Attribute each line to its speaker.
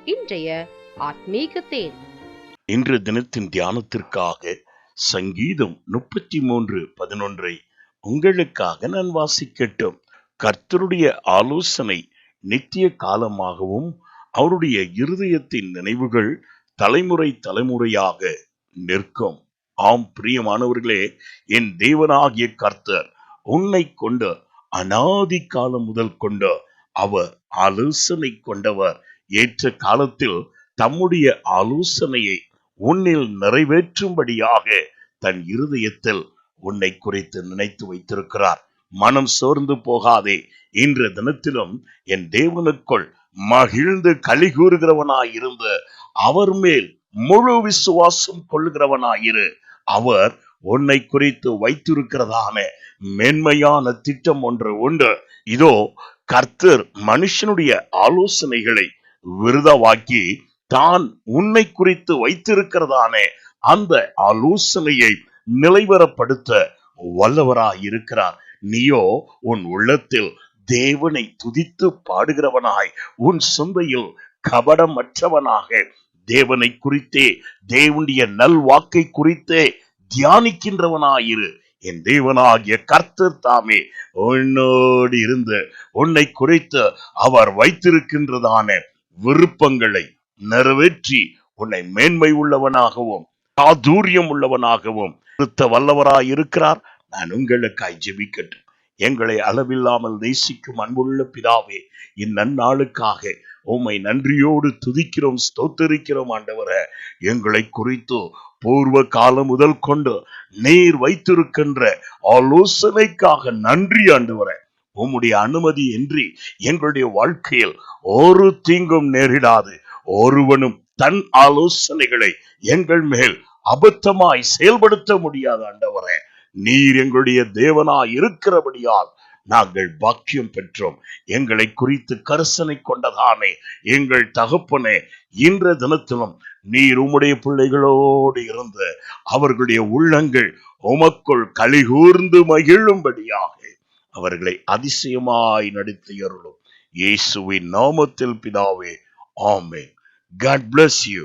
Speaker 1: இன்றைய ஆத்மீக தேன்.
Speaker 2: இன்று தினத்தின் தியானத்திற்காக சங்கீதம் 33:11 உங்களுக்காக நான் வாசிக்கட்டும். கர்த்தருடைய ஆலோசனை நித்திய காலமாகவும் அவருடைய இருதயத்தின் நினைவுகள் தலைமுறை தலைமுறையாக நிற்கும். ஆம் பிரியமானவர்களே, என் தேவனாகிய கர்த்தர் உன்னை கொண்ட அநாதி காலம் முதல் கொண்ட அவர் ஆலோசனை கொண்டவர். ஏற்ற காலத்தில் தம்முடைய ஆலோசனையை உன்னில் நிறைவேற்றும்படியாக தன் இருதயத்தில் உன்னை குறித்து நினைத்து வைத்திருக்கிறார். மனம் சோர்ந்து போகாதே. இன்று தினத்திலும் என் தேவனுக்குள் மகிழ்ந்து களி கூறுகிறவனாயிருந்து அவர் மேல் முழு விசுவாசம் கொள்ளுகிறவனாயிரு. அவர் உன்னை குறித்து வைத்திருக்கிறதான மேன்மையான திட்டம் ஒன்று உண்டு. இதோ, கர்த்தர் மனுஷனுடைய ஆலோசனைகளை விருதவாக்கி தான் உன்னை குறித்து வைத்திருக்கிறதான அந்த ஆலோசனையை நிலைவரப்படுத்த வல்லவராயிருக்கிறார். நீயோ உன் உள்ளத்தில் தேவனை துதித்து பாடுகிறவனாய், உன் சிந்தையில் கபடமற்றவனாக தேவனை குறித்தே, தேவனுடைய நல்வாக்கை குறித்தே தியானிக்கின்றவனாயிரு. என் தேவனாகிய கர்த்தர் தாமே உன்னோடு இருந்து உன்னை குறித்து அவர் வைத்திருக்கின்றதான விருப்பங்களை நிறைவேற்றி உன்னை மேன்மை உள்ளவனாகவும் சாதுரியம் உள்ளவனாகவும் நிறுத்த வல்லவராய் இருக்கிறார். நான் உங்களுக்காய் ஜெபிக்கட்டும். எங்களை அளவில்லாமல் நேசிக்கும் அன்புள்ள பிதாவே, இந்நன்னாளுக்காக உம்மை நன்றியோடு துதிக்கிறோம், ஸ்தோத்தரிக்கிறோம். ஆண்டவரே, எங்களை குறித்து பூர்வ காலம் முதல் கொண்டு நீர் வைத்திருக்கின்ற ஆலோசனைக்காக நன்றி. ஆண்டவரே, உம்முடைய அனுமதி இன்றி எங்களுடைய வாழ்க்கையில் ஒரு தீங்கும் நேரிடாது. ஒருவனும் தன் ஆலோசனைகளை எங்கள் மேல் அபத்தமாய் செயல்படுத்த முடியாது. ஆண்டவரே, நீர் எங்களுடைய தேவனாய் இருக்கிறபடியால் நாங்கள் பாக்கியம் பெற்றோம். எங்களை குறித்து கரிசனை கொண்டதானே எங்கள் தகப்பனே, இன்ற தினத்திலும் நீர் உம்முடைய பிள்ளைகளோடு இருந்து அவர்களுடைய உள்ளங்கள் உமக்குள் களிகூர்ந்து மகிழும்படியாக அவர்களை அதிசயமாய் நடத்தி அருளும். இயேசுவின் நாமத்தில் பிதாவே, ஆமென். God bless you.